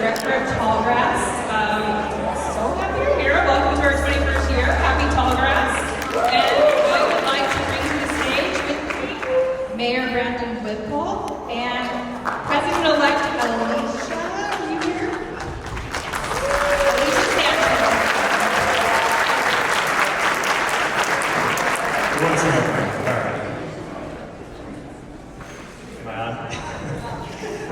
director of Tallgrass. So happy you're here. Welcome to our 21st year. Happy Tallgrass. And I would like to bring to the stage with me Mayor Brandon Whipple and President-elect Alicia. Are you here? Alicia Sanchez. What's up? All right. Am I on?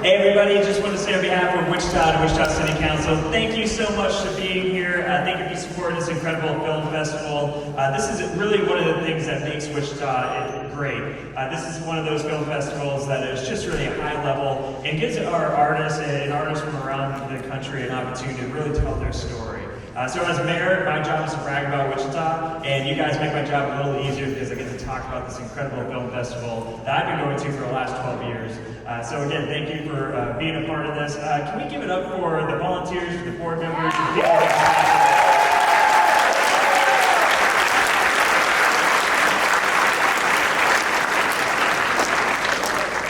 Hey everybody, just want to say on behalf of Wichita and Wichita City Council, thank you so much for being here. Thank you for supporting this incredible film festival. This is really one of the things that makes Wichita great. This is one of those film festivals that is just really high level and gives our artists and artists from around the country an opportunity to really tell their story. So as mayor, my job is to brag about Wichita, and you guys make my job a little easier because I get to talk about this incredible film festival that I've been going to for the last 12 years. So again, thank you for being a part of this. Can we give it up for the volunteers, the board members, the people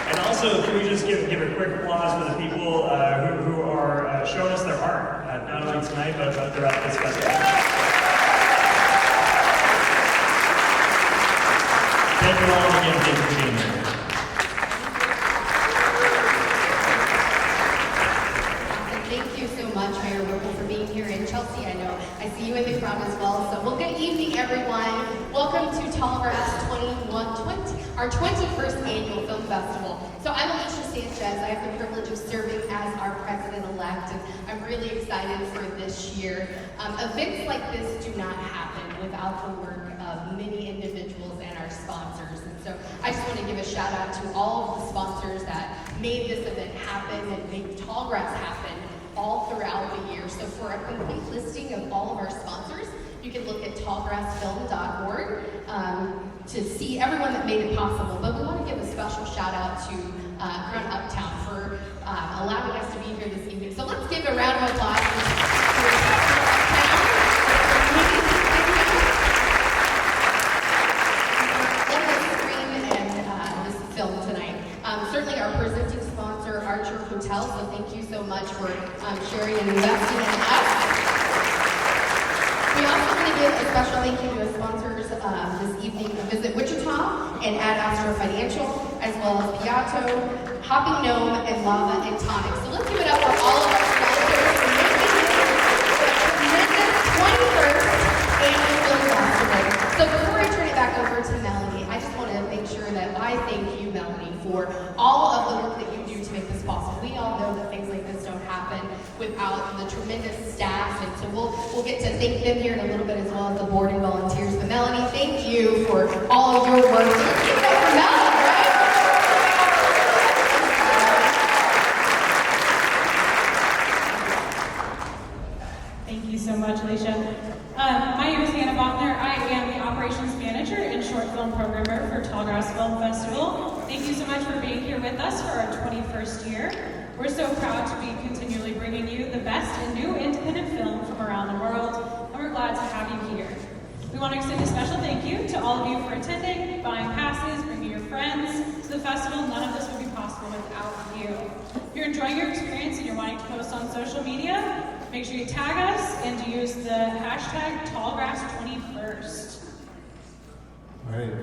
And also, can we just give a quick applause for the people who are showing us their art, not only tonight, but throughout this festival. Thank you all again for being here. Thank you so much, Mayor Whipple, for being here in Chelsea. I know I see you in the crowd as well. So, well, good evening, everyone. Welcome to Tallgrass 2120, our 21st annual film festival. So I'm Alicia Sanchez. I have the privilege of serving as our president-elect, and I'm really excited for this year. Events like this do not happen without the work of many individuals and our sponsors. And so I just want to give a shout out to all of the sponsors that made this event happen and made Tallgrass happen all throughout the year. So for a complete listing of all of our sponsors, you can look at tallgrassfilm.org to see everyone that made it possible. But we want to give a special shout out to Crown Uptown for allowing us to be here this evening. So let's give a round of applause for certainly our presenting sponsor, Archer Hotel, so thank you so much for sharing and investing in us. We also want to give a special thank you to the sponsors this evening, Visit Wichita and Ad Astra Financial, as well as Piatto, Hoppy Gnome, and Lava and Tonic. So let's give it up for all of our sponsors for making this tremendous 21st annual film festival. So before I turn it back over to Melanie, I just want to make sure that I thank you, Melanie, for all of the work that you do to make this possible. We all know that things like this don't happen without the tremendous staff, and so we'll get to thank them here in a little bit, as well as the board and volunteers. But Melanie, thank you for all of your work. Let's give it up for Melanie, right? Thank you so much, Alicia. My name is Hannah Bachner. I am the operations manager and short film programmer for Tallgrass Film Festival. Thank you so much for being here with us for our 21st year. We're so proud to be continually bringing you the best in new independent film from around the world, and we're glad to have you here. We want to extend a special thank you to all of you for attending, buying passes, bringing your friends to the festival. None of this would be possible without you. If you're enjoying your experience and you're wanting to post on social media, make sure you tag us and use the hashtag Tallgrass21st. All right,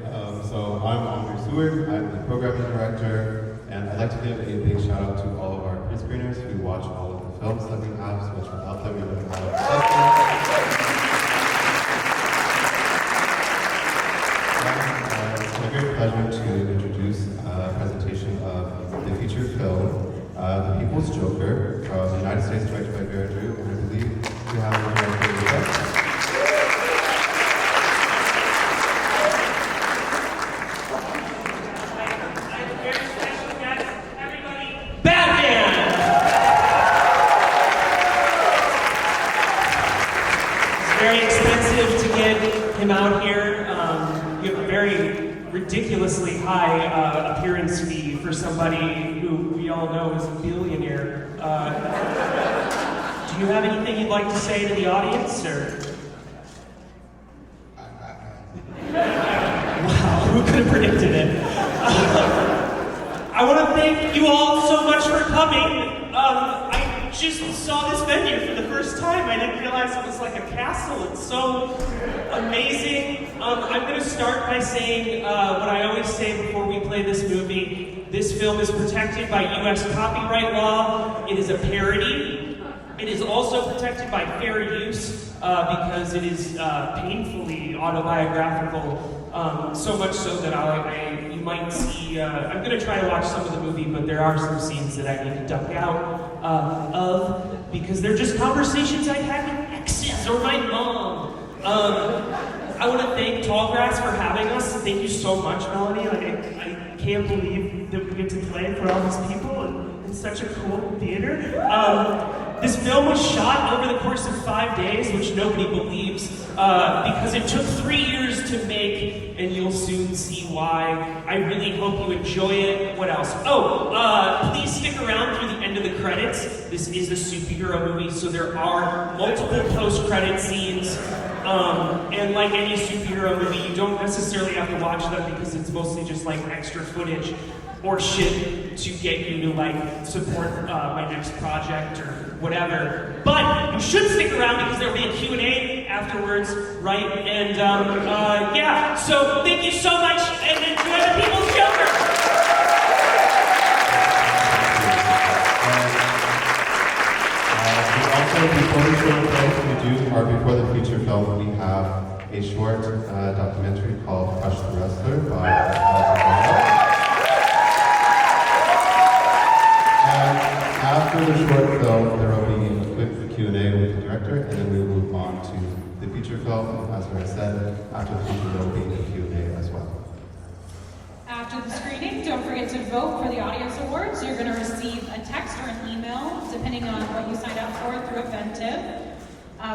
so I'm Andre Seward. I'm the programming director, and I'd like to give a big shout out to all of our pre-screeners who watch all of the films that we have, which without them we wouldn't have a festival. It's my great pleasure to introduce a presentation of the feature film, The People's Joker, from the United States, directed by Vera Drew, and I believe we have a director with us. Him out here. You have a very ridiculously high appearance fee for somebody who we all know is a billionaire. Do you have anything you'd like to say to the audience, or? Wow, who could have predicted it? I want to thank you all so much for coming. I just saw this venue for the first time. I didn't realize it was like a castle. It's so amazing. I'm going to start by saying what I always say before we play this movie. This film is protected by U.S. copyright law. It is a parody. It is also protected by fair use because it is painfully autobiographical. So much so that you might see, I'm going to try to watch some of the movie, but there are some scenes that I need to duck out of because they're just conversations I've had with exes or my mom. I want to thank Tallgrass for having us. Thank you so much, Melanie. I can't believe that we get to play for all these people in such a cool theater. This film was shot over the course of 5 days, which nobody believes, because it took 3 years to make, and you'll soon see why. I really hope you enjoy it. What else? Please stick around through the end of the credits. This is a superhero movie, so there are multiple post-credit scenes. And like any superhero movie, you don't necessarily have to watch them because it's mostly just like extra footage or shit to get you to like support my next project or whatever. But you should stick around because there'll be a Q&A afterwards, right? And yeah, so thank you so much and enjoy the People's Joker. Before the short film, or before the feature film, we have a short documentary called Krush the Wrestler by And after the short film, there will be a quick Q&A with the director, and then we will move on to the feature film. As I said, after the feature, there will be a Q&A as well. After the screening, don't forget to vote for the audience awards. You're going to receive a text or an email, depending on what you signed up for through Eventive,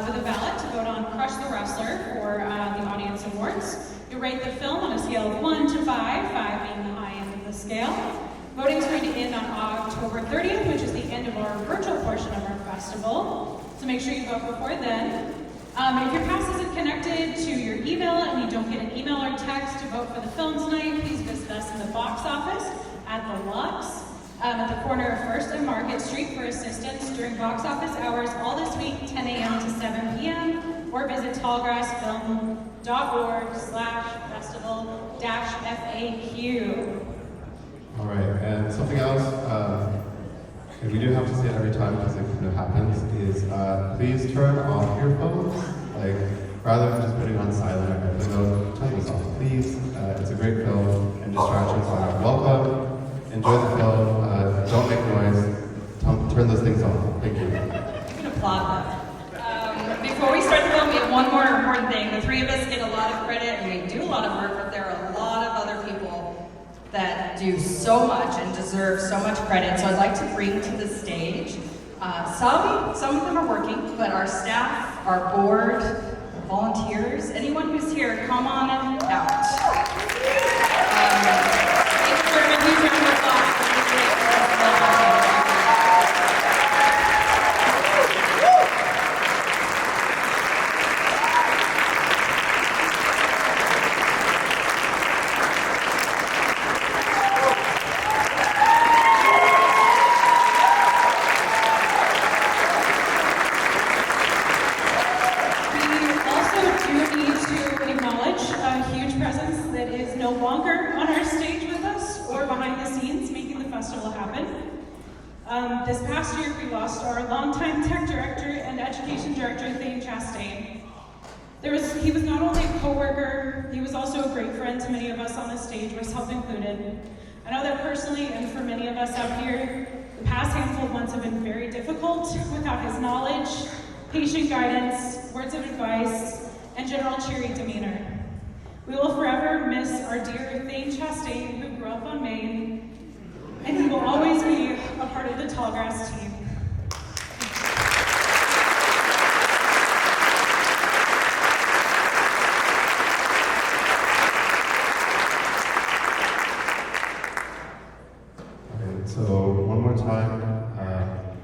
with a ballot to vote on Krush the Wrestler for the audience awards. You rate the film on a scale of 1 to 5, 5 being the high end of the scale. Voting's going to end on October 30th, which is the end of our virtual portion of our festival. So make sure you vote before then. If your pass isn't connected to your email and you don't get an email or text to vote for the film tonight, please visit us in the box office at the Lux at the corner of 1st and Market Street for assistance during box office hours all this week, 10 a.m. to 7 p.m. or visit tallgrassfilm.org/festival-FAQ. All right, and something else, and we do have to say it every time because it kind of happens, is please turn off your phones. Like, rather than just putting on silent or airplane mode, turn this off, please. It's a great film, and distractions are welcome. Enjoy the film, don't make noise, turn those things off. Thank you. You can applaud that. Before we start the film, we have one more important thing. The three of us get a lot of credit, and we do a lot of work, but there are a lot of other people that do so much and deserve so much credit. So I'd like to bring to the stage, some of them are working, but our staff, our board, volunteers, anyone who's here, come on out. This past year, we lost our longtime tech director and education director, Thane Chastain. He was not only a co-worker, he was also a great friend to many of us on the stage, myself included. I know that personally, and for many of us out here, the past handful of months have been very difficult without his knowledge, patient guidance, words of advice, and general cheery demeanor. We will forever miss our dear Thane Chastain, who grew up on Maine, and he will always be a part of the Tallgrass team. Okay, so one more time.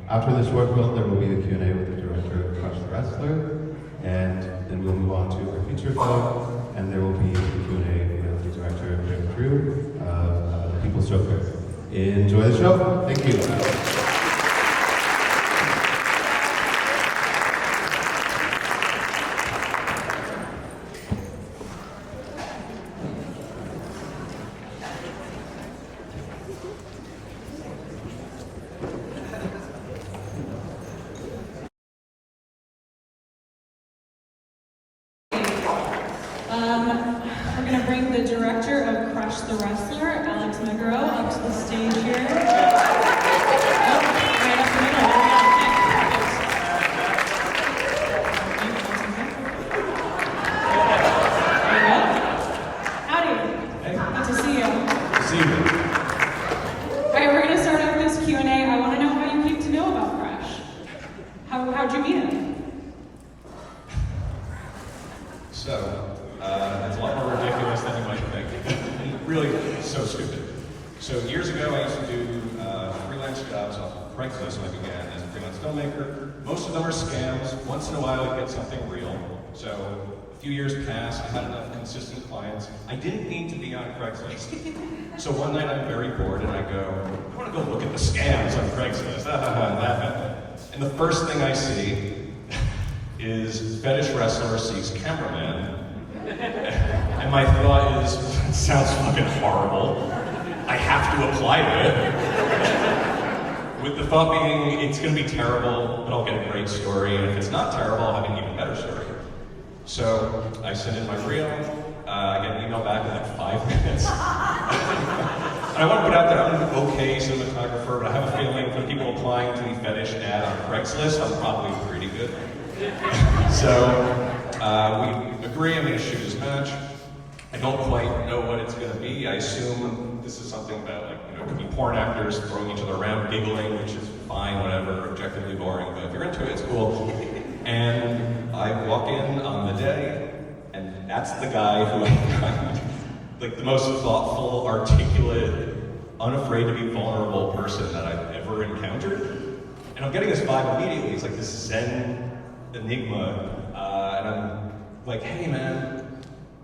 After the short film, there will be a Q&A with the director of Krush the Wrestler, and then we'll move on to our feature film, and there will be a Q&A with the director of Drew of The People's Joker. Enjoy the show. Thank you. We're going to bring the director of Krush the Wrestler, Alex Negro, up to the stage here. Oh, right up the middle. There you go. Howdy. Good to see you. See you. All right, we're going to start off this Q&A. I want to know how you came to know about Krush. How'd you meet him? So, it's a lot more ridiculous than you might think. Really so stupid. So years ago, I used to do freelance jobs off of Craigslist when I began as a freelance filmmaker. Most of them are scams. Once in a while, I get something real. So a few years passed, I had enough consistent clients. I didn't need to be on Craigslist. So one night I'm very bored and I go, I want to go look at the scams on Craigslist. And the first thing I see is fetish wrestler seeks cameraman. And my thought is, it sounds fucking horrible. I have to apply to it. With the thought being, it's gonna be terrible, but I'll get a great story. And if it's not terrible, I'll have an even better story. So I send in my reel, I get an email back in like 5 minutes. And I want to put out there, I'm an okay cinematographer, but I have a feeling for the people applying to the fetish ad on Craigslist, I'm probably pretty good. So we agree I'm going to shoot his match. I don't quite know what it's going to be. I assume this is something about, like, it could be porn actors throwing each other around, giggling, which is fine, whatever, objectively boring, but if you're into it, it's cool. And I walk in on the day, and that's the guy who I find like the most thoughtful, articulate, unafraid to be vulnerable person that I've ever encountered. And I'm getting this vibe immediately. He's like this Zen enigma, and I'm like, hey man,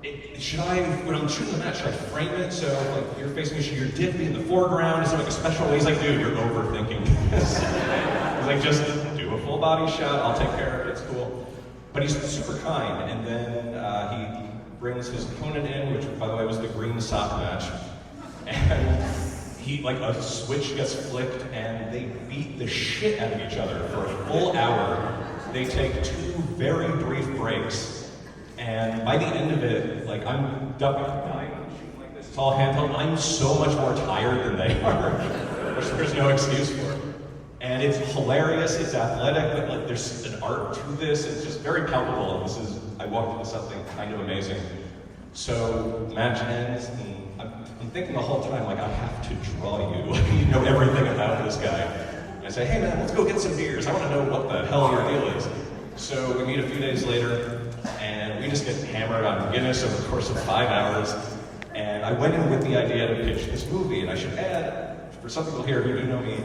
when I'm shooting the match, should I frame it so like you're facing me, should your dick be in the foreground? Is there like a special way? He's like, dude, you're overthinking this. He's like, just do a full body shot, I'll take care of it, it's cool. But he's super kind, and then he brings his opponent in, which by the way was the green sock match. And he, like a switch gets flipped and they beat the shit out of each other for a full hour. They take 2 very brief breaks. And by the end of it, like I'm ducking, dying, I'm shooting like this. It's all handheld. I'm so much more tired than they are. There's no excuse for it. And it's hilarious, it's athletic, but like there's an art to this. It's just very palpable. And I walked into something kind of amazing. So match ends, and I'm thinking the whole time, like, I have to draw you. You know everything about this guy. And I say, hey man, let's go get some beers. I want to know what the hell your deal is. So we meet a few days later, and we just get hammered on Guinness over the course of 5 hours. And I went in with the idea to pitch this movie, and I should add, for some people here who do know me,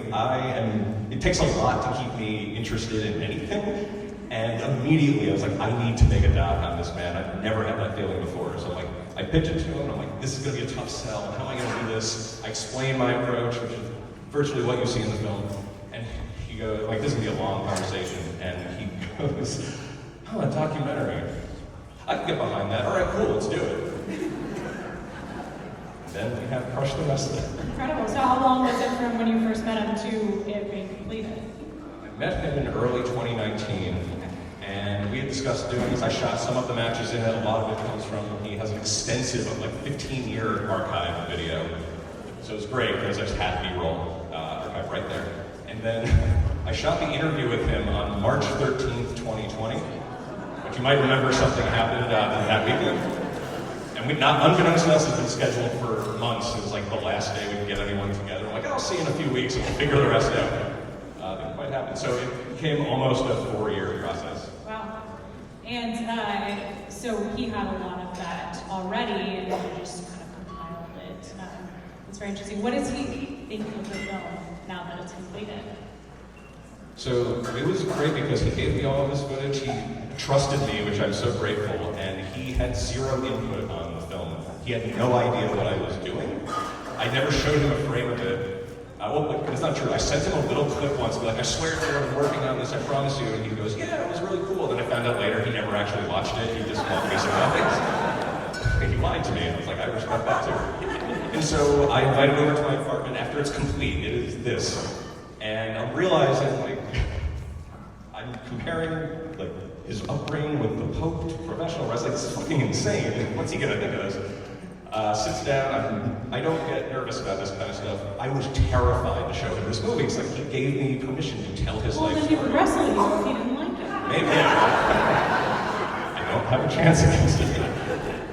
it takes a lot to keep me interested in anything. And immediately I was like, I need to make a doc on this man. I've never had that feeling before. So like, I pitch it to him, and I'm like, this is gonna be a tough sell. How am I gonna do this? I explain my approach, which is virtually what you see in the film. And he goes, like, this is gonna be a long conversation. And he goes, oh, a documentary. I can get behind that. All right, cool, let's do it. Then we have Krush the Wrestler. Incredible. So how long was it from when you first met him to it being completed? I met him in early 2019, and we had discussed doing this. I shot some of the matches in it. A lot of it comes from, he has an extensive, like 15-year archive video. So it was great because I just had B-roll archive right there. And then I shot the interview with him on March 13th, 2020, which you might remember something happened that weekend. And unbeknownst to us, it's been scheduled for months. It was like the last day we could get anyone together. I'm like, I'll see you in a few weeks and we'll figure the rest out. Didn't quite happen. So it became almost a 4-year process. Wow. And so he had a lot of that already, and you just kind of compiled it. It's very interesting. What does he think of the film now that it's completed? So it was great because he gave me all of his footage. He trusted me, which I'm so grateful, and he had 0 input on the film. He had no idea what I was doing. I never showed him a frame of it. It's not true. I sent him a little clip once, like, I swear to you, I'm working on this, I promise you. And he goes, yeah, it was really cool. Then I found out later he never actually watched it. He just wanted me some copies. He lied to me, and I was like, I respect that too. And so I invited him over to my apartment after it's complete. It is this. And I'm realizing, like, I'm comparing like his upbringing with the Pope to professional wrestling. This is fucking insane. What's he gonna think of this? Sits down. I don't get nervous about this kind of stuff. I was terrified to show him this movie. It's like he gave me permission to tell his Well, life then he story. would wrestle you if he didn't like it. Maybe. I don't have a chance against it.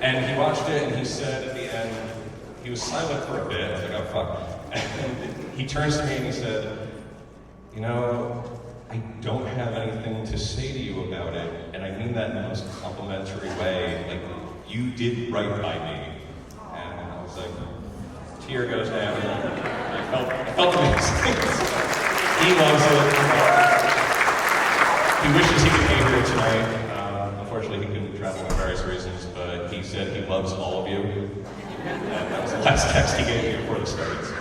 And he watched it and he said at the end, he was silent for a bit. I was like, oh fuck. And he turns to me and he said, you know, I don't have anything to say to you about it, and I mean that in the most complimentary way. Like, you did right by me. And I was like, tear goes down. I felt amazing. He loves it. He wishes he could be here tonight. Unfortunately, he couldn't travel for various reasons, but he said he loves all of you. And that was the last text he gave me before the starts.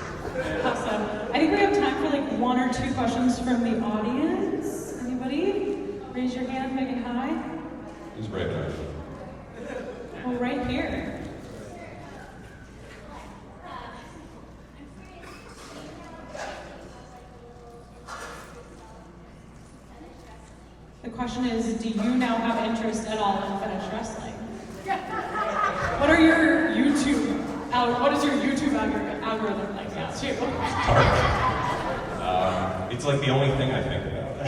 Awesome. I think we have time for like 1 or 2 questions from the audience. Anybody? Raise your hand, make it high. Who's brave enough? Well, right here. The question is, do you now have interest at all in fetish wrestling? What are your YouTube? What is your YouTube algorithm like now too? It's like the only thing I think about.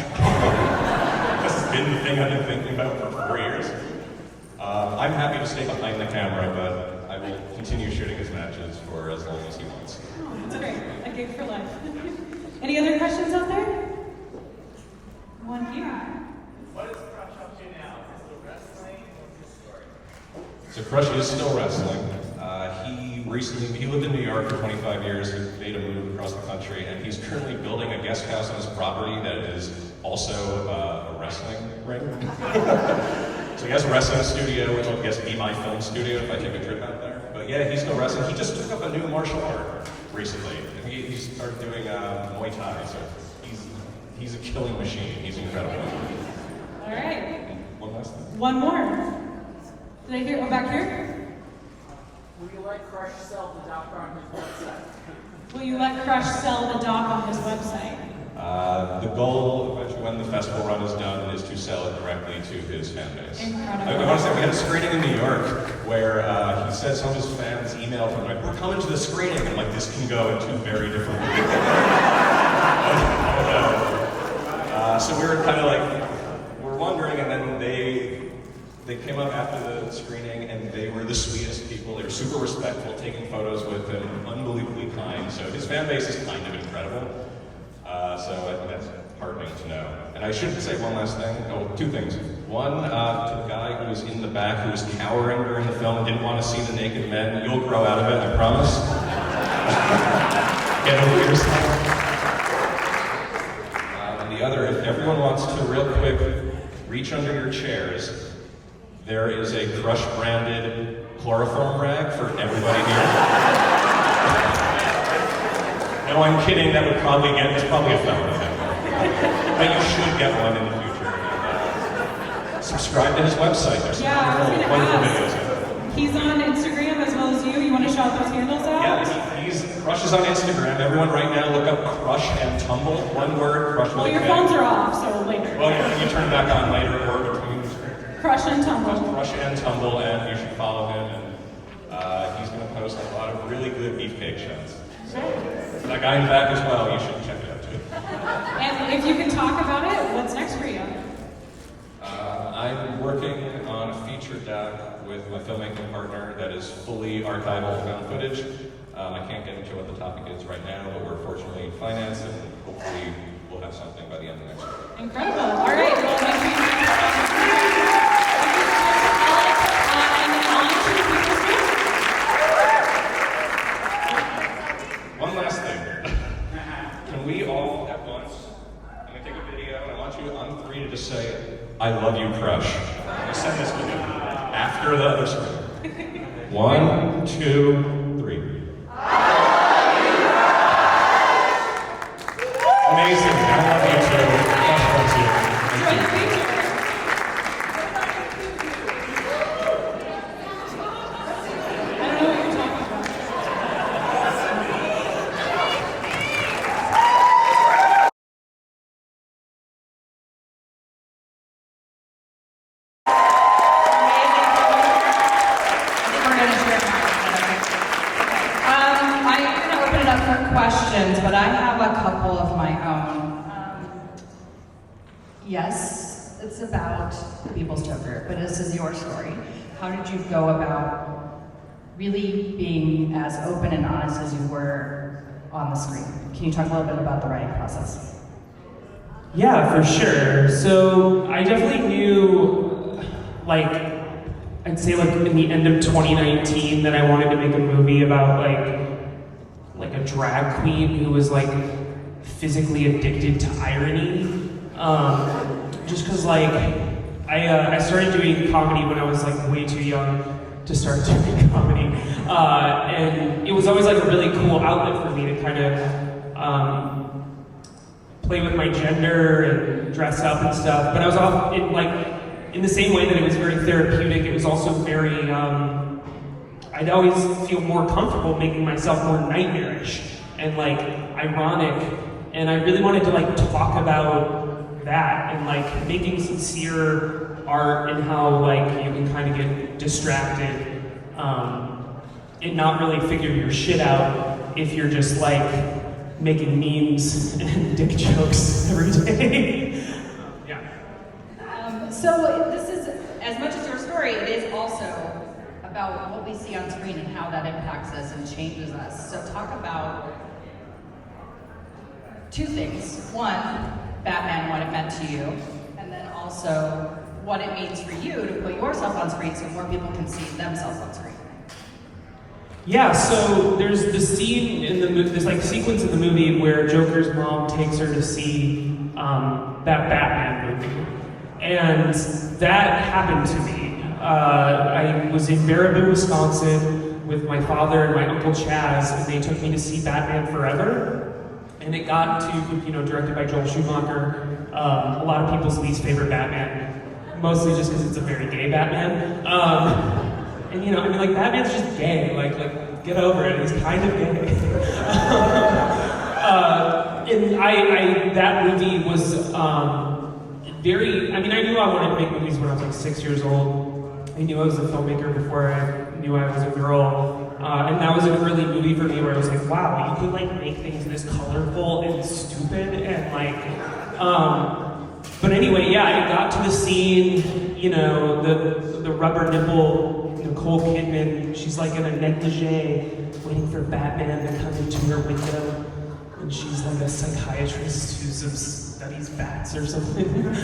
This has been the thing I've been thinking about for 4 years. I'm happy to stay behind the camera, but I will continue shooting his matches for as long as he wants. Oh, that's great. A gig for life. Any other questions out there? One here. What is Krush up to now? Is it wrestling or his story? So Krush is still wrestling. He lived in New York for 25 years. He made a move across the country, and he's currently building a guest house on his property that is also a wrestling ring. So he has a wrestling studio, which will, I guess, be my film studio if I take a trip out there. But yeah, he's still wrestling. He just took up a new martial art recently. He started doing Muay Thai, so he's a killing machine. He's incredible. All right. One last thing. One more. Did I hear? Oh, back here? Will you let Krush sell the doc on his website? Will you let Krush sell the doc on his website? The goal, when the festival run is done, is to sell it directly to his fan base. Incredible. I want to say, we had a screening in New York where he said some of his fans emailed him, like, we're coming to the screening, and like, this can go in 2 very different ways. So we were kind of like, we're wondering, and then they came up after the screening, and they were the sweetest people. They were super respectful, taking photos with him, unbelievably kind. So his fan base is kind of incredible. So I think that's heartening to know. And I should say one last thing. Oh, 2 things. One, to the guy who was in the back, who was cowering during the film and didn't want to see the naked men, you'll grow out of it, I promise. Get over yourself. And the other, if everyone wants to, real quick, reach under your chairs. There is a Krush branded chloroform rag for everybody here. No, I'm kidding. That would probably it's probably a felony. But you should get one in the future. Subscribe to his website. There's some wonderful videos. He's on Instagram as well as you. You want to shout those handles out? Yeah, Krush is on Instagram. Everyone right now look up Krush and Tumble. One word, Krush. Well, your phones are off, so later. Well, you turn it back on later or between. Krush and Tumble. Krush and Tumble, and you should follow him. And he's going to post a lot of really good beefcake shots. So, for that guy in the back as well, you should check it out too. And if you can talk about it, what's next for you? I'm working on a feature doc with my filmmaking partner that is fully archival found footage. I can't get into what the topic is right now, but we're fortunately financed, and hopefully we'll have something by the end of next year. Incredible. All right. Well, make sure you One last thing. Can we all at once, I'm going to take a video, and I want you on 3 to just say, I love you, Krush. I'm going to send this video after the other screen. 1, 2, 3. Amazing. I love you too. Krush loves you. Thank you. questions, but I have a couple of my own. Yes, it's about the People's Joker, but this is your story. How did you go about really being as open and honest as you were on the screen? Can you talk a little bit about the writing process? Yeah, for sure. So I definitely knew, like, I'd say like in the end of 2019 that I wanted to make a movie about like a drag queen who was like physically addicted to irony. Just because like I started doing comedy when I was like way too young to start doing comedy, and it was always like a really cool outlet for me to kind of play with my gender and dress up and stuff. But I was off in the same way that it was very therapeutic. It was also very I'd always feel more comfortable making myself more nightmarish and like ironic, and I really wanted to like talk about that and like making sincere art and how like you can kind of get distracted and not really figure your shit out if you're just like making memes and dick jokes every day. Yeah. So this is, as much as your story, it is also about what we see on screen and how that impacts us and changes us. So talk about two things. One, Batman, what it meant to you, and then also what it means for you to put yourself on screen so more people can see themselves on screen. Yeah, so there's the scene in the this like sequence in the movie where Joker's mom takes her to see that Batman movie, and that happened to me. I was in Baraboo, Wisconsin, with my father and my uncle Chaz, and they took me to see Batman Forever. And it got to, directed by Joel Schumacher, a lot of people's least favorite Batman, mostly just because it's a very gay Batman. And like Batman's just gay, like get over it, he's kind of gay. And that movie was I knew I wanted to make movies when I was like 6 years old. I knew I was a filmmaker before I knew I was a girl. And that was an early movie for me where I was like, wow, you could like make things this colorful and stupid and like, but anyway, yeah, I got to the scene, the rubber nipple, Nicole Kidman, she's like in a negligee waiting for Batman to come into her window, and she's like a psychiatrist who studies bats or something.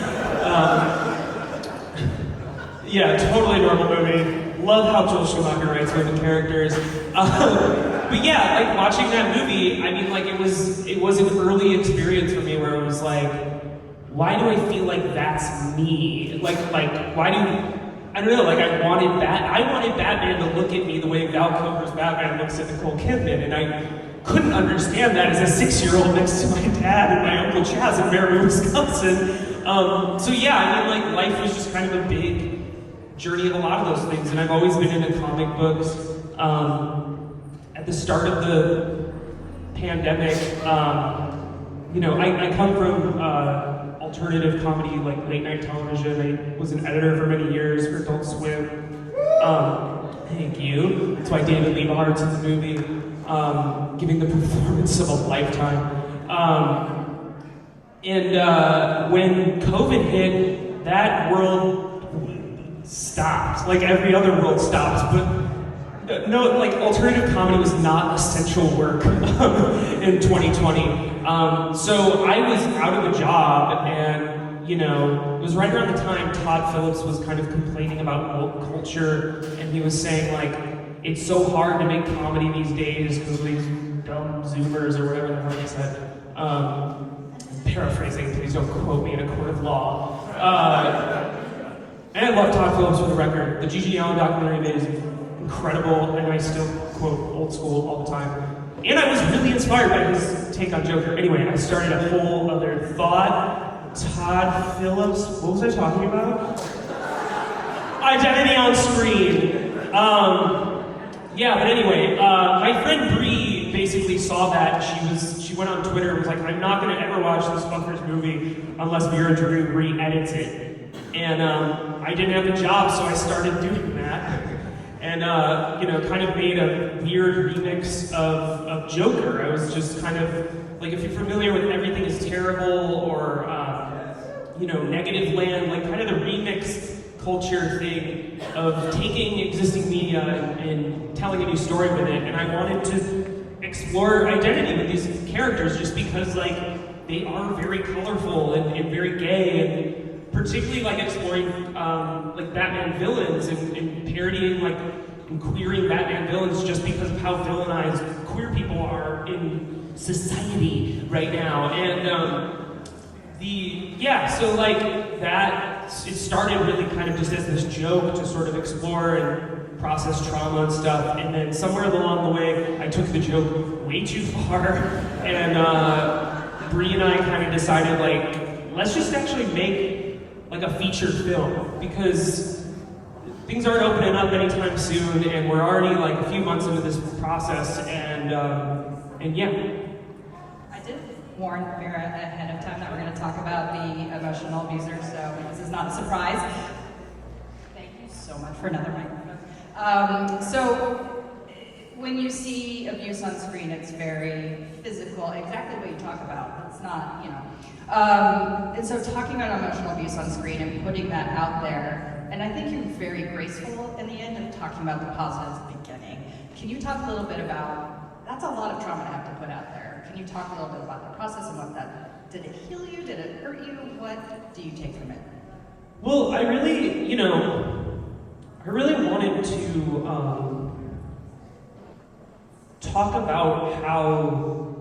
Yeah, totally normal movie. Love how Joel Schumacher writes with the characters. But yeah, like watching that movie, I mean, like it was an early experience for me where it was like, why do I feel like that's me? Like why do I don't know? Like I wanted Batman to look at me the way Val Kilmer's Batman looks at Nicole Kidman, and I couldn't understand that as a 6-year-old next to my dad and my uncle Chaz in Baraboo, Wisconsin. So yeah, I mean, like life was just kind of a big journey of a lot of those things, and I've always been into comic books. At the start of the pandemic, I come from alternative comedy, like late night television. I was an editor for many years for Adult Swim. Thank you. That's why David Lieberhart's in the movie, giving the performance of a lifetime. And when COVID hit, that world stopped, like every other world stopped, but no, like alternative comedy was not essential work in 2020. So I was out of a job, and it was right around the time Todd Phillips was kind of complaining about woke culture, and he was saying like, it's so hard to make comedy these days because of these dumb Zoomers or whatever the hell he said. Paraphrasing, please don't quote me in a court of law. And I love Todd Phillips for the record. The Gigi Allen documentary he made is incredible, and I still quote old school all the time. And I was really inspired by his take on Joker. Anyway, I started a whole other thought. Todd Phillips, what was I talking about? Identity on screen. But anyway, my friend Bree basically saw that. She went on Twitter and was like, I'm not gonna ever watch this fucker's movie unless Vera Drew re-edits it. And I didn't have a job, so I started doing that. and kind of made a weird remix of Joker. I was just kind of like, if you're familiar with Everything Is Terrible or Negative Land, like kind of the remix culture thing of taking existing media and telling a new story with it. And I wanted to explore identity with these characters just because like they are very colorful and very gay, and particularly like exploring like Batman villains and parodying like and queering Batman villains just because of how villainized queer people are in society right now. And so like that, it started really kind of just as this joke to sort of explore and process trauma and stuff, and then somewhere along the way, I took the joke way too far, and Bree and I kind of decided like, let's just actually make like a feature film, because things aren't opening up anytime soon, and we're already like a few months into this process, and yeah. I did warn Mira ahead of time that we're going to talk about the emotional abuser, so this is not a surprise. Thank you so much for another microphone. So when you see abuse on screen, it's very physical, exactly what you talk about. It's not, and so talking about emotional abuse on screen and putting that out there, and I think you're very graceful in the end of talking about the positives at the beginning. Can you talk a little bit about, that's a lot of trauma to have to put out there. Can you talk a little bit about the process and what that, did it heal you? Did it hurt you? What do you take from it? Well, I really wanted to talk about how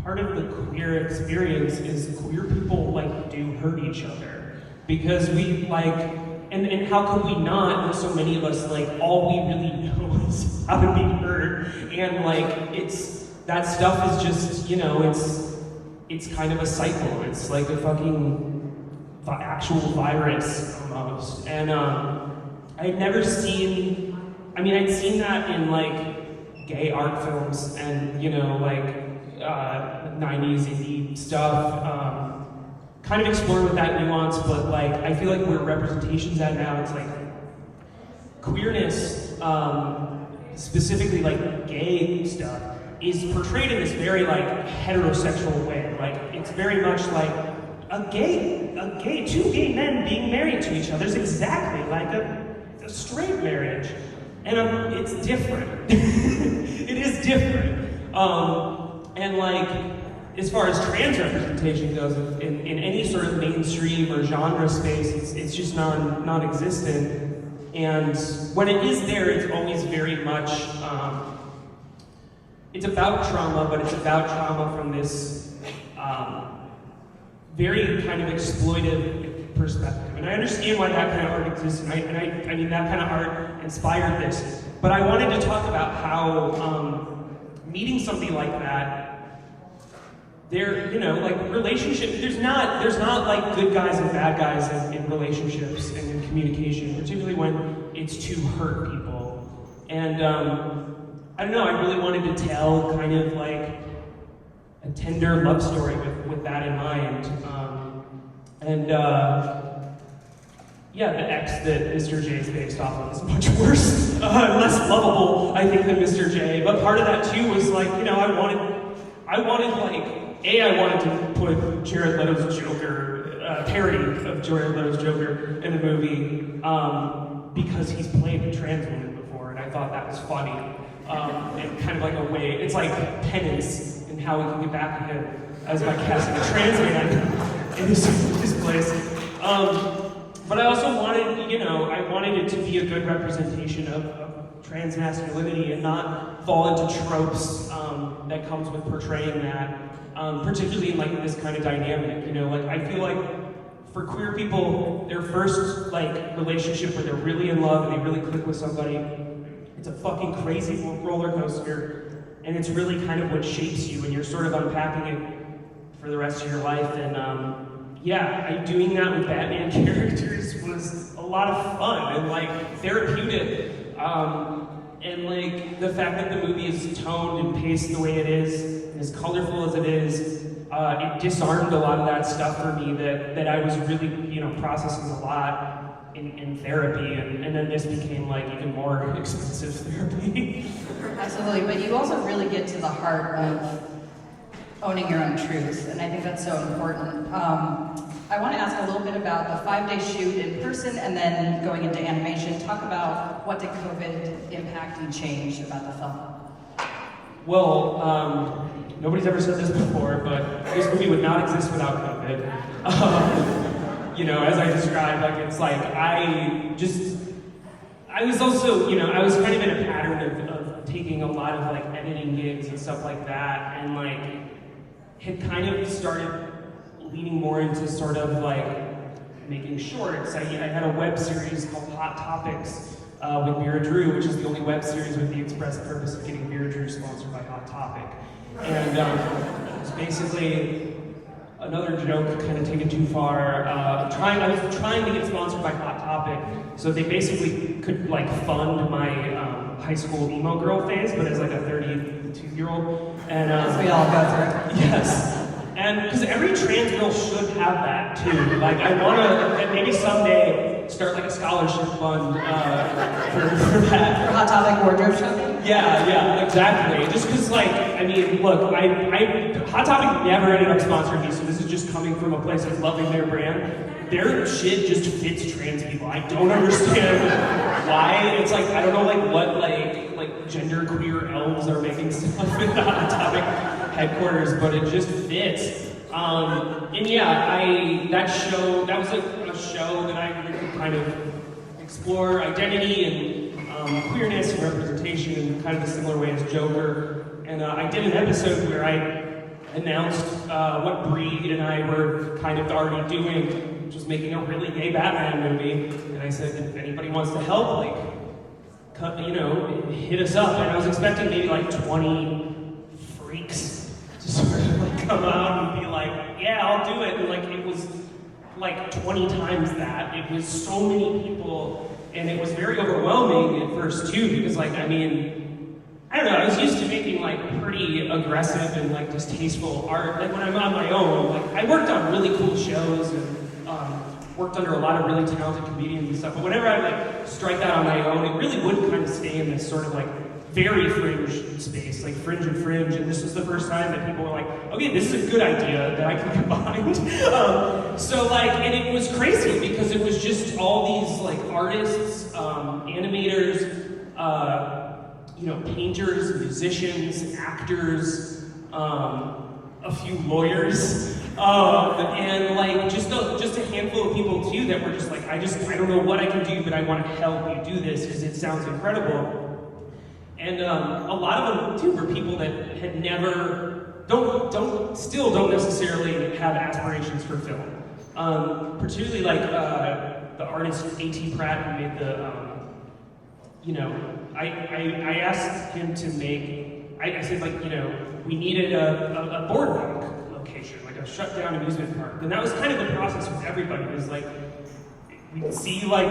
part of the queer experience is queer people like do hurt each other, because we like, and how could we not, when so many of us like all we really know is how to be hurt, and like that stuff is just, it's kind of a cycle. It's like a fucking actual virus almost. And I'd never seen, I'd seen that in like gay art films and, 90s indie stuff. Kind of explore with that nuance, but like, I feel like where representation's at now, it's like queerness, specifically like gay stuff, is portrayed in this very like heterosexual way. Like it's very much like two gay men being married to each other is exactly like a straight marriage, and it's different. It is different, and like as far as trans representation goes, in any sort of mainstream or genre space, it's just non-existent. And when it is there, it's always very much. It's about trauma, but it's about trauma from this very kind of exploitive perspective. And I understand why that kind of art exists, and I mean that kind of art inspired this. But I wanted to talk about how meeting somebody like that, like relationship, there's not like good guys and bad guys in relationships and in communication, particularly when it's to hurt people. And I don't know, I really wanted to tell kind of like a tender love story with that in mind. The ex that Mr. J is based off of is much worse, less lovable, I think, than Mr. J. But part of that too was like, I wanted to put Jared Leto's Joker, parody of Jared Leto's Joker in the movie, because he's played a trans woman before, and I thought that was funny. And kind of like a way, it's like penance and how we can get back at him as by casting a trans man in his place. But I also wanted, I wanted it to be a good representation of trans masculinity and not fall into tropes that comes with portraying that, particularly in like this kind of dynamic. Like I feel like for queer people, their first like relationship where they're really in love and they really click with somebody, it's a fucking crazy roller coaster, and it's really kind of what shapes you, and you're sort of unpacking it for the rest of your life. And doing that with Batman characters was a lot of fun and like therapeutic. And like the fact that the movie is toned and paced the way it is, and as colorful as it is, it disarmed a lot of that stuff for me that I was really processing a lot. in therapy, and then this became like even more expensive therapy. Absolutely, but you also really get to the heart of owning your own truth, and I think that's so important. I want to ask a little bit about the 5-day shoot in person and then going into animation. Talk about what did COVID impact and change about the film? Well, nobody's ever said this before, but this movie would not exist without COVID. You know, as I described, like it's like I was also, you know, I was kind of in a pattern of taking a lot of like editing gigs and stuff like that, and like had kind of started leaning more into sort of like making shorts. I had a web series called Hot Topics with Vera Drew, which is the only web series with the express purpose of getting Vera Drew sponsored by Hot Topic. And it's basically another joke kind of taken too far. I was trying to get sponsored by Hot Topic, so they basically could like fund my high school emo girl phase, but as like a 32-year-old. And As we all go through. Yes. And because every trans girl should have that too. Like I want to maybe someday start like a scholarship fund for that. For Hot Topic wardrobe shopping? Yeah, exactly. Just because, like, I mean, look, Hot Topic never ended up sponsoring me, so this is just coming from a place of loving their brand. Their shit just fits trans people. I don't understand why. It's like, I don't know, like, what, like gender queer elves are making stuff at the Hot Topic headquarters, but it just fits. And yeah, that was a show that I really could kind of explore identity and queerness and representation in kind of a similar way as Joker. And I did an episode where I announced what Bree and I were kind of already doing, which was making a really gay Batman movie. And I said, if anybody wants to help, like, hit us up. And I was expecting maybe like 20 freaks to sort of like come out and be like, yeah, I'll do it. And like, it was like 20 times that. It was so many people. And it was very overwhelming at first too, because like, I mean, I don't know, I was used to making like pretty aggressive and like distasteful art. Like when I'm on my own, like I worked on really cool shows and worked under a lot of really talented comedians and stuff. But whenever I like strike that on my own, it really would kind of stay in this sort of like very fringe space, like fringe and fringe. And this was the first time that people were like, okay, this is a good idea that I can get behind. So like, and it was crazy because it was just all these like artists, animators, painters, musicians, actors, a few lawyers, and like just a handful of people too that were just like, I don't know what I can do, but I want to help you do this because it sounds incredible. And a lot of them too were people that had never, still don't necessarily have aspirations for film. Particularly like the artist A.T. Pratt who made the, I asked him to make, I said like, we needed a boardwalk location, like a shut down amusement park. And that was kind of the process with everybody. It was like, we'd see like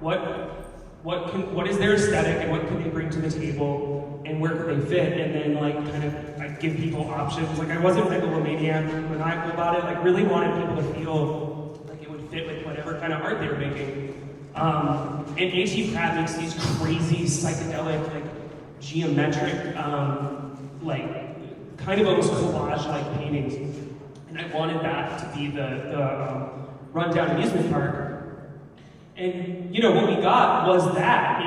what is their aesthetic and what can they bring to the table and where could they fit, and then like kind of I'd give people options. Like I wasn't megalomaniac, maniacal about it, like really wanted people to feel like it would fit with whatever kind of art they were making. And A.T. Pratt makes these crazy psychedelic, like geometric, like kind of almost collage-like paintings. And I wanted that to be the rundown amusement park. And what we got was that.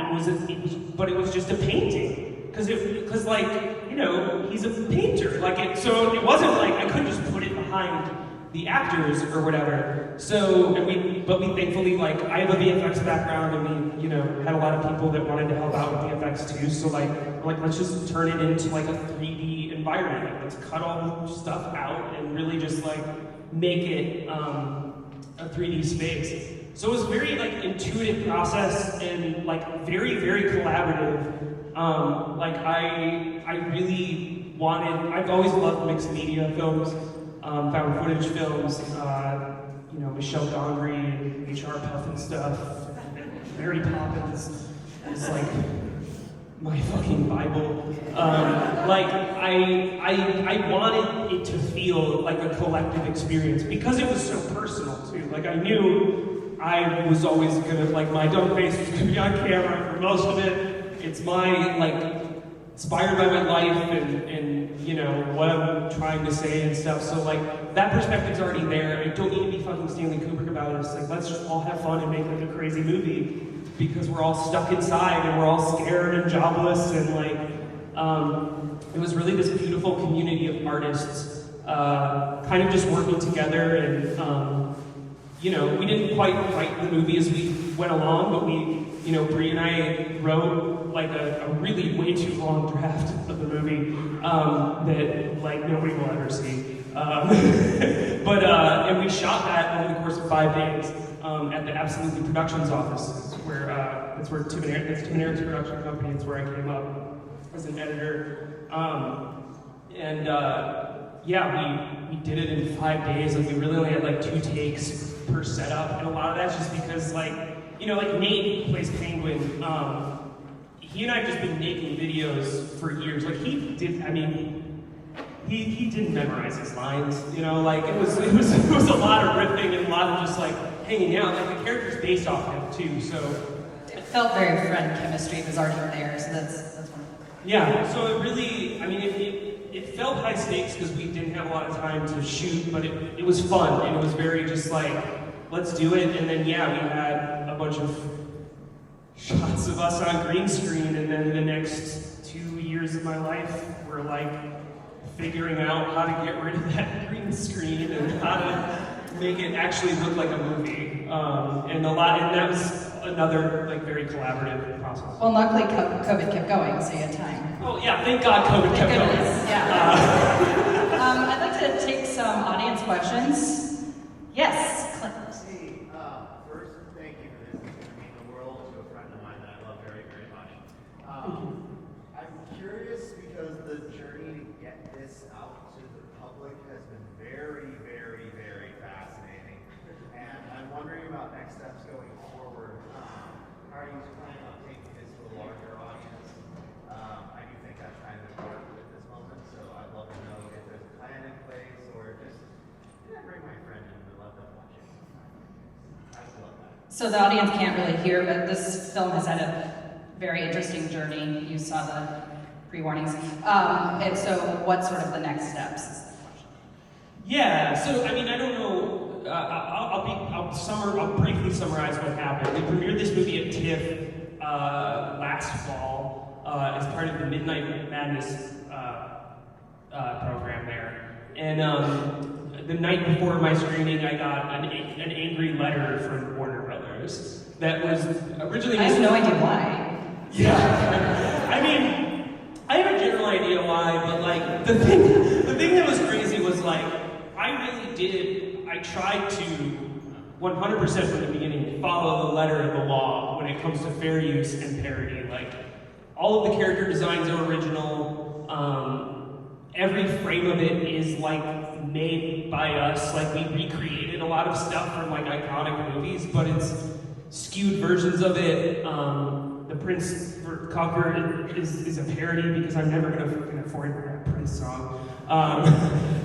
But it was just a painting. Because like, he's a painter. Like so it wasn't like I couldn't just put it behind the actors or whatever. So, but we thankfully, like, I have a VFX background and we, had a lot of people that wanted to help out with VFX too. So like, we're like, let's just turn it into like a 3D environment. Like, let's cut all the stuff out and really just like make it a 3D space. So it was a very like intuitive process and like very, very collaborative. Like I really wanted, I've always loved mixed media films, found footage films, Michelle Gondry and H.R. Puff and stuff. Mary Poppins is like my fucking Bible. Like I wanted it to feel like a collective experience because it was so personal too. Like I knew I was always gonna, like, my dumb face was gonna be on camera for most of it. It's my, like, inspired by my life and you know, what I'm trying to say and stuff. So, like, that perspective's already there. I don't need to be fucking Stanley Kubrick about it. It's like, let's just all have fun and make, like, a crazy movie because we're all stuck inside and we're all scared and jobless and, like, it was really this beautiful community of artists kind of just working together and, you know, we didn't quite write the movie as we went along, but we, you know, Bree and I wrote like a really way too long draft of the movie that like nobody will ever see. But and we shot that over the course of 5 days at the Absolutely Productions office, where Tim and Eric's production company. It's where I came up as an editor, yeah, we did it in 5 days. Like we really only had like 2 takes per setup, and a lot of that's just because, like, you know, like Nate who plays Penguin. He and I have just been making videos for years. Like he didn't memorize his lines. You know, like it was a lot of riffing and a lot of just like hanging out. Like the character's based off him too, so It felt very friend chemistry was already there, so that's one. yeah. So it really, I mean, it felt high stakes because we didn't have a lot of time to shoot, but it was fun and it was very just like, let's do it. And then yeah, we had a bunch of shots of us on green screen, and then the next 2 years of my life were like figuring out how to get rid of that green screen and how to make it actually look like a movie. And that was another like very collaborative process. Well, luckily COVID kept going, so you had time. Oh yeah, thank God COVID kept going. Yeah. I'd like to take some audience questions. Yes, Clint. Hey, first, thank you for this. It's going to mean the world to a friend of mine that I love very, very much. I'm curious because the journey to get this out to the public has been very, very, very fascinating. And I'm wondering about next steps going forward. How are you planning on taking this to a larger audience? I do think that's kind of important at this moment, so I'd love to know if there's a plan in place or just, did I bring my friend in to let them watch it? I would love that. So the audience can't really hear, but this film has had a very interesting journey. You saw the pre-warnings. And so what's sort of the next steps? Yeah, so I mean, I don't know. I'll briefly summarize what happened. We premiered this movie at TIFF last fall as part of the Midnight Madness program there. And the night before my screening, I got an angry letter from Warner Brothers that was originally. I have no idea why. Yeah, I mean, I have a general idea why, but like the thing that was crazy was like I tried to 100% from the beginning follow the letter of the law when it comes to fair use and parody. Like all of the character designs are original. Every frame of it is like made by us. Like we recreated a lot of stuff from like iconic movies, but it's skewed versions of it. The Prince cover is a parody because I'm never gonna fucking afford that Prince song.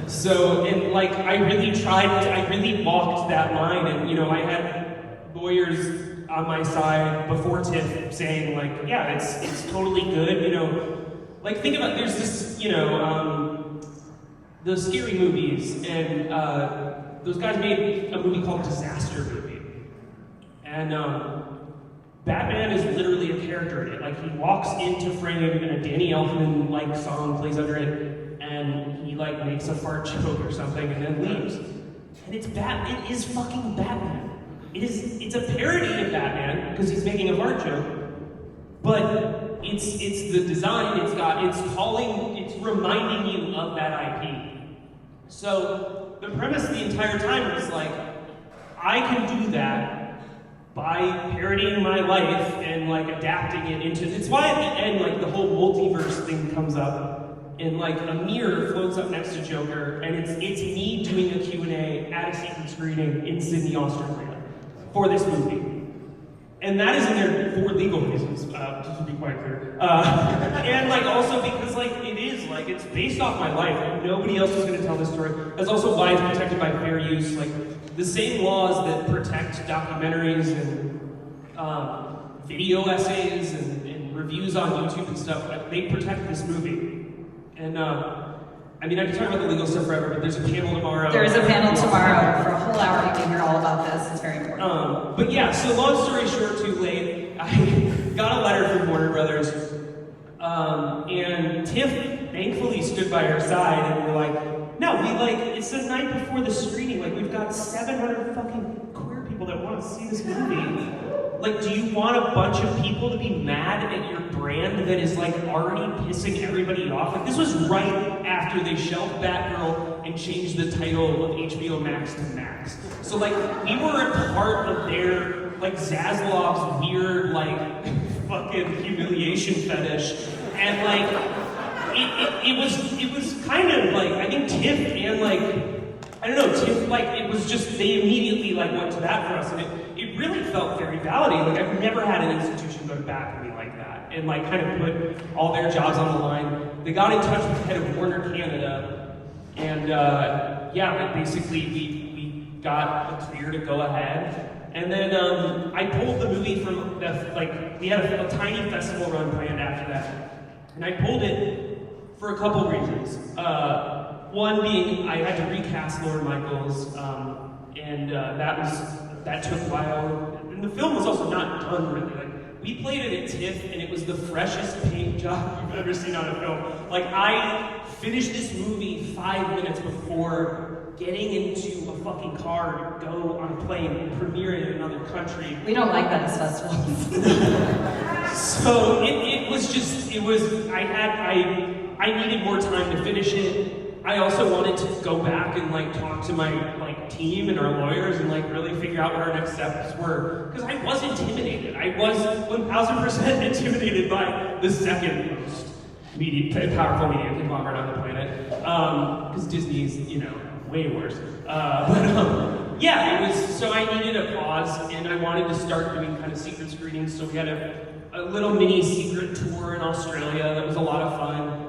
So, and like, I really walked that line, and you know, I had lawyers on my side before TIFF saying like, yeah, it's totally good, you know, like think about, there's this, you know, those scary movies, and those guys made a movie called Disaster Movie, and Batman is literally a character in it. Like, he walks into frame and a Danny Elfman-like song plays under it, and he like makes a fart joke or something and then leaves. And it's It is fucking Batman. It's a parody of Batman because he's making a fart joke, but it's the design. It's reminding you of that IP. So the premise the entire time was like, I can do that by parodying my life and like adapting it into. It's why at the end, like the whole multiverse thing comes up, and like a mirror floats up next to Joker, and it's me doing a Q&A at a secret screening in Sydney, Australia, for this movie. And that is in there for legal reasons, just to be quite clear. And like also because like it is like it's based off my life. And nobody else is going to tell this story. That's also why it's protected by fair use. Like the same laws that protect documentaries and video essays and reviews on YouTube and stuff. Like, they protect this movie. And I mean, I could talk about the legal stuff forever, but there's a panel tomorrow. There is a panel tomorrow for a whole hour. You can hear all about this. It's very important. But yeah, so long story short, too late, I got a letter from Warner Brothers, and Tiff thankfully stood by our side, and we're like, no, it's the night before the screening, like, we've got 700 fucking queer people that want to see this movie. Like, do you want a bunch of people to be mad at your brand that is, like, already pissing everybody off? Like, this was right after they shelved Batgirl and changed the title of HBO Max to Max. So, like, we were a part of their, like, Zaslav's weird, like, fucking humiliation fetish. And, like, it was kind of, like, I think Tiff and, like, I don't know, Tiff, like, it was just, they immediately, like, went to bat for us, and it really felt very validating. Like, I've never had an institution go to bat for me like that, and, like, kind of put all their jobs on the line. They got in touch with the head of Warner Canada, and, yeah, like, basically, we got a clear to go ahead. And then, I pulled the movie from, we had a tiny festival run planned after that, and I pulled it for a couple reasons. One being, I had to recast Lord Michaels, and that took a while. And the film was also not done really. Like, we played it at TIFF, and it was the freshest paint job you've ever seen on a film. Like, I finished this movie 5 minutes before getting into a fucking car to go on a plane and premiere it in another country. We don't like Venice Festival. So I needed more time to finish it. I also wanted to go back and like talk to my like team and our lawyers and like really figure out what our next steps were. Because I was intimidated. I was 1000% intimidated by the second most powerful media conglomerate on the planet. Because Disney's, way worse. Yeah, it was, so I needed a pause and I wanted to start doing kind of secret screenings. So we had a little mini secret tour in Australia that was a lot of fun.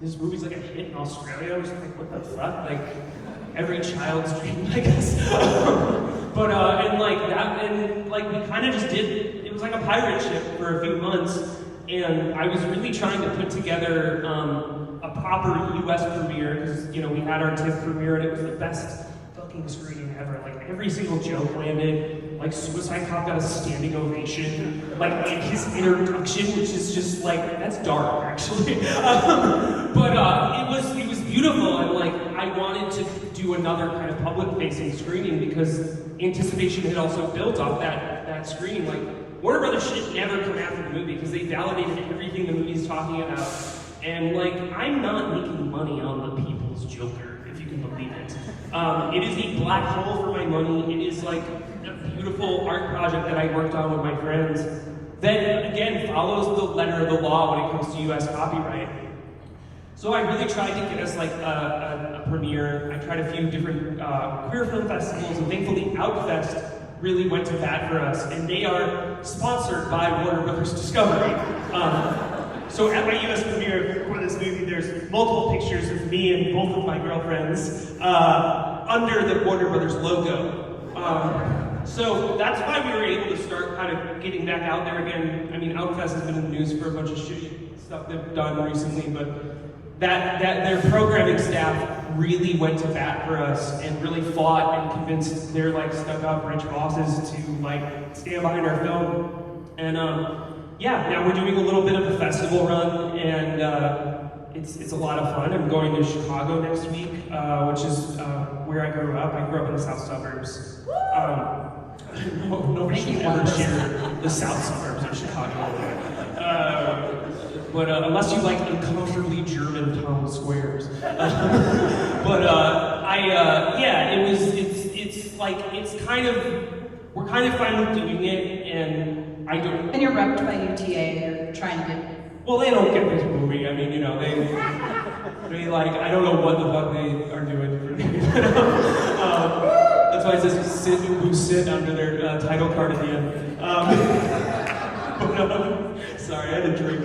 This movie's like a hit in Australia. I was like, what the fuck? Like, every child's dream, I guess. We kind of just did, it was like a pirate ship for a few months. And I was really trying to put together a proper US premiere, because, we had our TIFF premiere and it was the best fucking screening ever. Like, every single joke landed. Like, Suicide Cop got a standing ovation. Like, in his introduction, which is just like, that's dark, actually. It was beautiful, and like, I wanted to do another kind of public-facing screening because anticipation had also built off that screening. Like, Warner Brothers should never come after the movie because they validated everything the movie's talking about. And like, I'm not making money on the people's Joker, if you can believe it. It is a black hole for my money. It is like a beautiful art project that I worked on with my friends that, again, follows the letter of the law when it comes to US copyright. So I really tried to get us like a premiere. I tried a few different queer film festivals, and thankfully Outfest really went to bat for us, and they are sponsored by Warner Brothers Discovery. So at my US premiere for this movie, there's multiple pictures of me and both of my girlfriends under the Warner Brothers logo. So that's why we were able to start kind of getting back out there again. I mean, Outfest has been in the news for a bunch of shitty stuff they've done recently, but that their programming staff really went to bat for us and really fought and convinced their like stuck-up rich bosses to like stand behind our film. And now we're doing a little bit of a festival run, and it's a lot of fun. I'm going to Chicago next week, which is where I grew up. I grew up in the south suburbs. Nobody should ever share the south suburbs of Chicago. But unless you like uncomfortably German town squares. We're kind of fine with doing it, and I don't. And you're repped by UTA, you're trying to get. Well, they don't get this movie. I mean, they like, I don't know what the fuck they are doing for me. That's why it says sit who sit under their title card at the end. Sorry, I had a drink.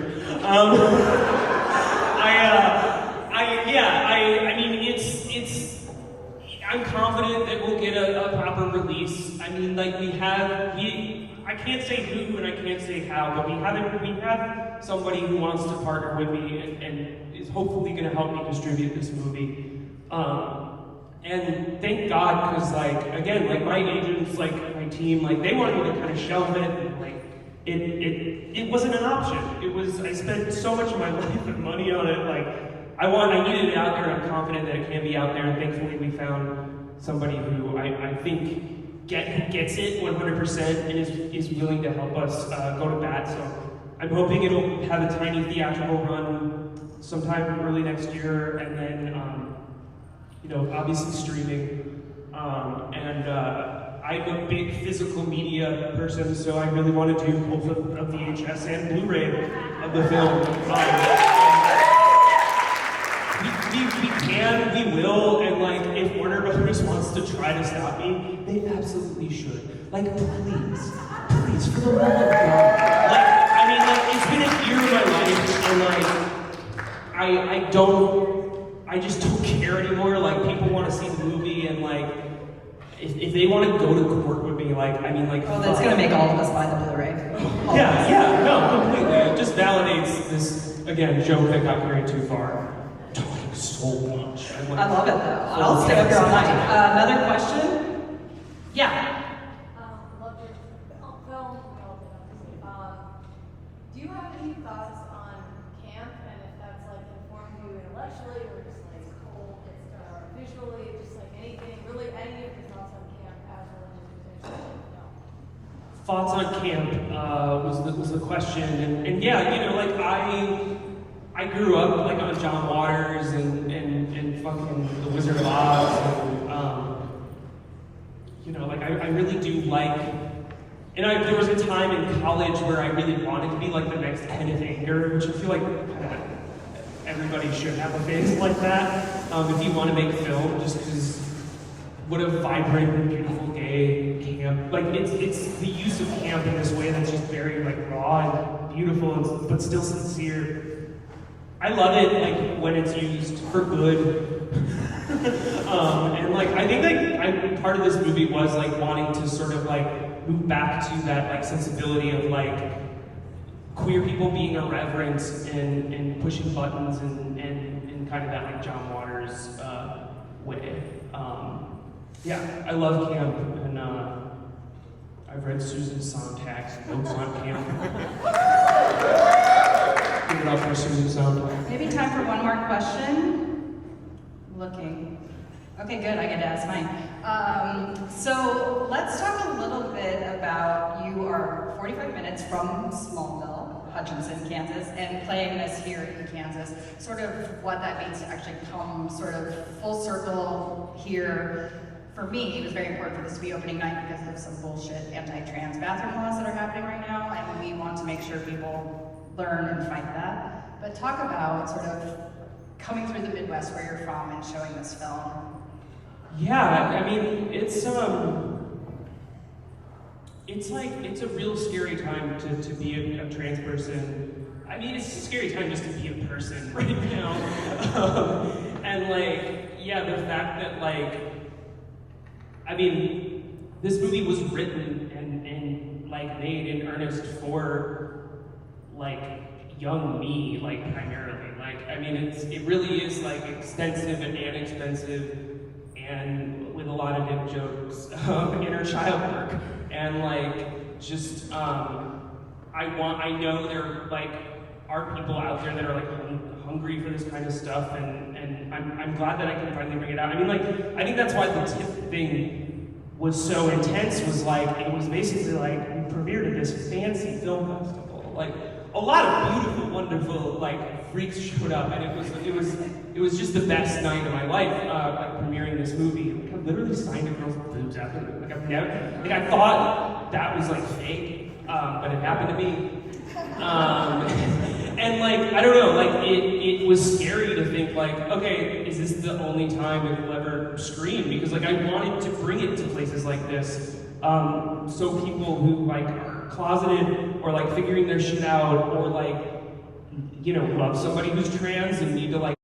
I mean, it's. I'm confident that we'll get a proper release. I mean, like I can't say who and I can't say how, but we have somebody who wants to partner with me and is hopefully going to help me distribute this movie. And thank God, because again, my agents, my team, they wanted me to kind of shelve it, and it wasn't an option. I spent so much of my life and money on it, I needed it out there, and I'm confident that it can be out there, and thankfully we found somebody who I think gets it 100% and is willing to help us go to bat. So I'm hoping it'll have a tiny theatrical run sometime early next year, and then obviously streaming. I'm a big physical media person, so I really want to do both a VHS and Blu-ray of the film. We can, we will, and if Warner Brothers wants to try to stop me, they absolutely should. Please, for the love of God. It's been a year of my life, and I just don't care anymore. People want to see the movie, and if they want to go to court with me, well, that's gonna make all of us buy the Blu-ray. No, completely. It just validates this, again, joke that got carried too far. Talking so much. I love it though. I'll stay up here all night. Another question? Yeah. Love your film. Do you have any thoughts on camp and if that's informed you intellectually or just cold, visually, just anything, really any of your thoughts on camp as religious? No. Thoughts on camp was the question, and yeah, I grew up on John Waters and fucking The Wizard of Oz, and I really do there was a time in college where I really wanted to be the next Kenneth Anger, which I feel everybody should have a phase like that if you want to make film, just because what a vibrant and beautiful gay camp. It's the use of camp in this way that's just very raw and beautiful, but still sincere. I love it when it's used for good. And I think part of this movie was wanting to sort of move back to that sensibility of queer people being irreverent and pushing buttons and kind of that John Waters way. Yeah, I love camp, and I've read Susan Sontag's notes on camp. Give it up for Susan Sontag. Maybe time for one more question. Looking. Okay, good, I get to ask mine. So let's talk a little bit about, you are 45 minutes from Smallville, Hutchinson, Kansas, and playing this here in Kansas. Sort of what that means to actually come sort of full circle here. For me, it was very important for this to be opening night because of some bullshit anti-trans bathroom laws that are happening right now, and we want to make sure people learn and fight that. But talk about sort of coming through the Midwest where you're from and showing this film. Yeah, it's a real scary time to be a trans person. It's a scary time just to be a person right now. And the fact that this movie was written and made in earnest for young me, primarily. It really is extensive and inexpensive, and with a lot of dick jokes, inner child work, and I know there are people out there that are hungry for this kind of stuff, and I'm glad that I can finally bring it out. I think that's why the TIFF thing was so intense. Was it was basically we premiered at this fancy film festival, a lot of beautiful, wonderful freaks showed up, and it was just the best night of my life, premiering this movie. I literally signed a girl's boobs after it. I thought that was fake, but it happened to me. And I don't know, it was scary to think like, okay, is this the only time it will ever screen? Because like I wanted to bring it to places like this, so people who like are closeted or like figuring their shit out or like, you know, love somebody who's trans and need to like